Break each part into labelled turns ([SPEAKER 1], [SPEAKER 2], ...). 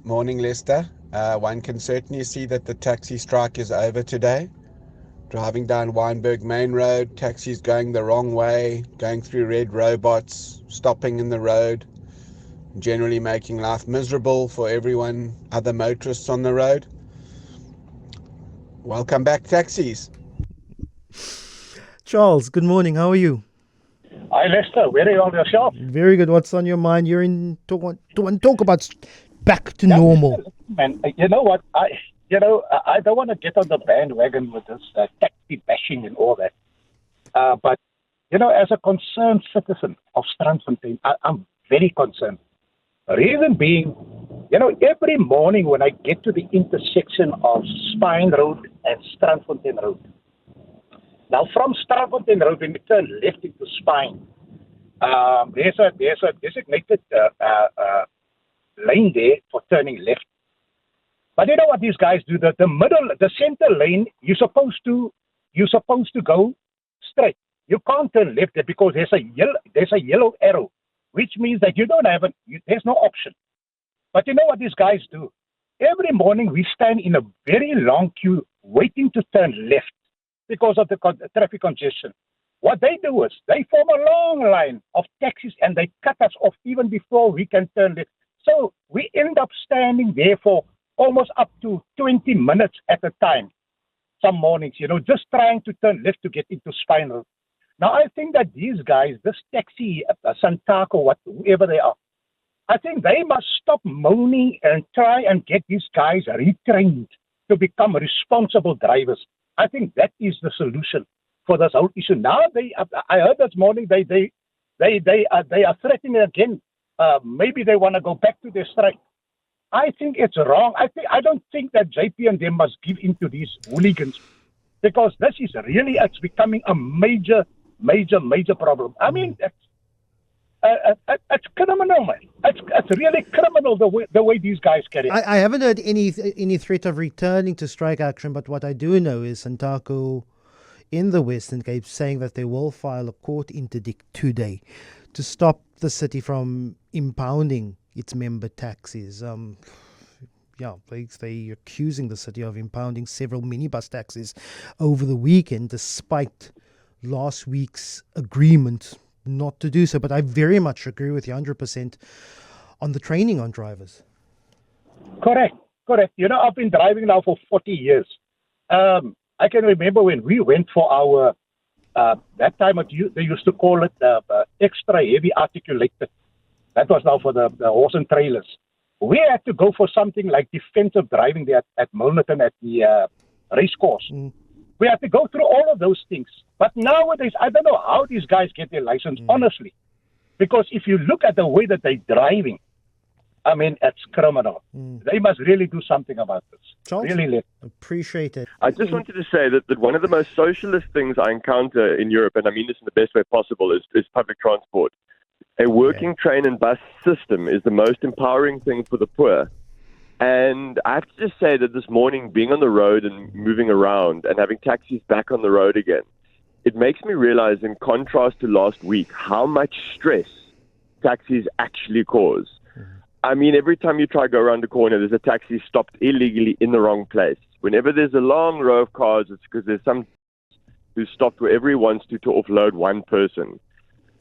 [SPEAKER 1] Morning, Lester. One can certainly see that the taxi strike is over today. Driving down Wynberg Main Road, taxis going the wrong way, going through red robots, stopping in the road, generally making life miserable for everyone, other motorists on the road. Welcome back, taxis.
[SPEAKER 2] Charles, good morning. How are you?
[SPEAKER 3] Hi, Lester. Very well yourself.
[SPEAKER 2] Very good. What's on your mind? You're in talk about back to
[SPEAKER 3] Yeah,
[SPEAKER 2] normal.
[SPEAKER 3] Lester, man. You know what? I don't want to get on the bandwagon with this taxi bashing and all that. But as a concerned citizen of Strandfontein, I'm very concerned. Reason being, every morning when I get to the intersection of Spine Road and Strandfontein Road. Now, from Strandfontein Road, when you turn left into Spine, there's a designated lane there for turning left. But you know what these guys do? The center lane, you're supposed to go straight. You can't turn left there because there's a yellow arrow, which means that you don't have there's no option. But you know what these guys do? Every morning we stand in a very long queue waiting to turn left because of the traffic congestion. What they do is they form a long line of taxis and they cut us off even before we can turn left. So we end up standing there for almost up to 20 minutes at a time. Some mornings, just trying to turn left to get into Spine Road. Now, I think that these guys, this taxi, Santaco, whoever they are, I think they must stop moaning and try and get these guys retrained to become responsible drivers. I think that is the solution for this whole issue. Now, I heard this morning they are threatening again. Maybe they want to go back to their strike. I think it's wrong. I don't think that JP and them must give in to these hooligans because this is really, it's becoming a major problem. I mean, it's criminal, man. It's really criminal the way these guys carry it.
[SPEAKER 2] I haven't heard any threat of returning to strike action, but what I do know is Santaco in the Western Cape saying that they will file a court interdict today to stop the city from impounding its member taxis. They accusing the city of impounding several minibus taxis over the weekend, despite last week's agreement not to do so. But I very much agree with you 100% on the training on drivers.
[SPEAKER 3] Correct. I've been driving now for 40 years. I can remember when we went for our, that time they used to call it extra heavy articulated. That was now for the horse and trailers. We had to go for something like defensive driving there at Milnerton at the race course. We had to go through all of those things. But nowadays, I don't know how these guys get their license, honestly. Because if you look at the way that they're driving, I mean, it's criminal. They must really do something about this.
[SPEAKER 2] Charles,
[SPEAKER 3] really
[SPEAKER 2] appreciate it.
[SPEAKER 4] I just wanted to say that one of the most socialist things I encounter in Europe, and I mean this in the best way possible, is public transport. A working train and bus system is the most empowering thing for the poor. And I have to just say that this morning, being on the road and moving around and having taxis back on the road again, it makes me realize, in contrast to last week, how much stress taxis actually cause. I mean, every time you try to go around the corner, there's a taxi stopped illegally in the wrong place. Whenever there's a long row of cars, it's because there's some who stopped wherever he wants to offload one person.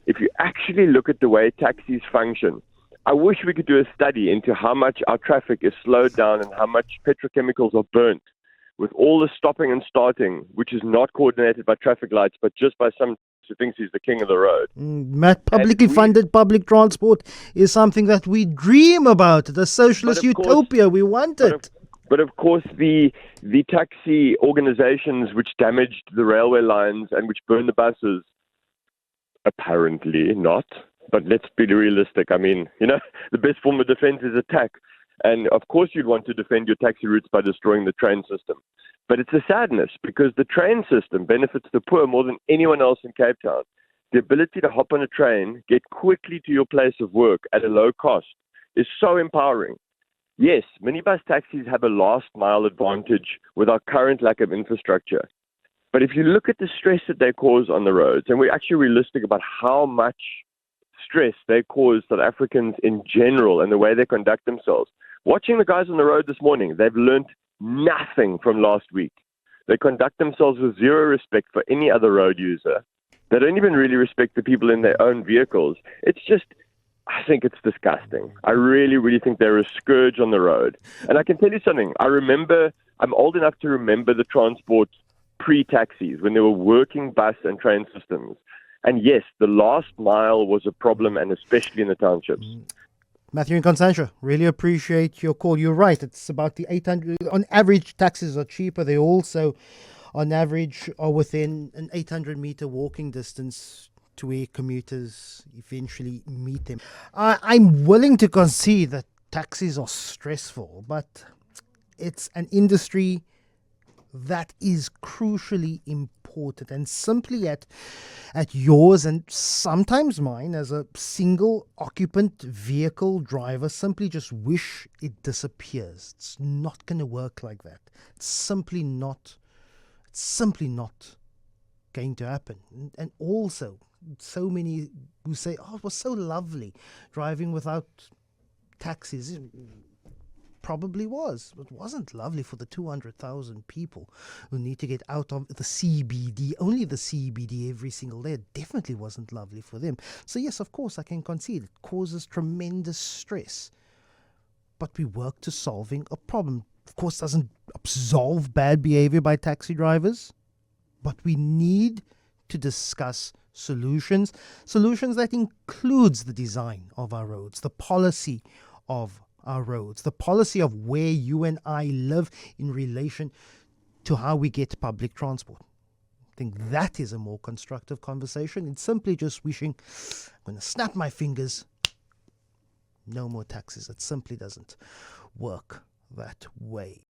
[SPEAKER 4] If you actually look at the way taxis function, I wish we could do a study into how much our traffic is slowed down and how much petrochemicals are burnt with all the stopping and starting, which is not coordinated by traffic lights, but just by some who thinks he's the king of the road.
[SPEAKER 2] Matt, publicly funded public transport is something that we dream about. The socialist utopia, we want it.
[SPEAKER 4] But of course, the taxi organizations which damaged the railway lines and which burned the buses, apparently not. But let's be realistic. I mean, the best form of defense is attack. And of course you'd want to defend your taxi routes by destroying the train system. But it's a sadness because the train system benefits the poor more than anyone else in Cape Town. The ability to hop on a train, get quickly to your place of work at a low cost is so empowering. Yes, minibus taxis have a last mile advantage with our current lack of infrastructure. But if you look at the stress that they cause on the roads, and we're actually realistic about how much stress they cause South Africans in general and the way they conduct themselves, Watching the guys on the road this morning, they've learnt nothing from last week. They conduct themselves with zero respect for any other road user. They don't even really respect the people in their own vehicles. It's just, I think it's disgusting. I really, really think they're a scourge on the road. And I can tell you something. I'm old enough to remember the transport pre-taxis when there were working bus and train systems. And yes, the last mile was a problem, and especially in the townships.
[SPEAKER 2] Matthew and Constantia, really appreciate your call. You're right. It's about the 800. On average, taxis are cheaper. They also, on average, are within an 800-meter walking distance to where commuters eventually meet them. I'm willing to concede that taxis are stressful, but it's an industry that is crucially important, and simply at yours and sometimes mine as a single occupant vehicle driver simply just wish it disappears. It's not going to work like that. It's simply not going to happen. And also, so many who say, oh, it was so lovely driving without taxis. It probably was. It wasn't lovely for the 200,000 people who need to get out of the CBD, only the CBD every single day. It definitely wasn't lovely for them. So yes, of course, I can concede. It causes tremendous stress. But we work to solving a problem. Of course, doesn't absolve bad behavior by taxi drivers, but we need to discuss solutions that includes the design of our roads, the policy of our roads, the policy of where you and I live in relation to how we get public transport. I think that is a more constructive conversation. It's simply just wishing, I'm going to snap my fingers, no more taxes. It simply doesn't work that way.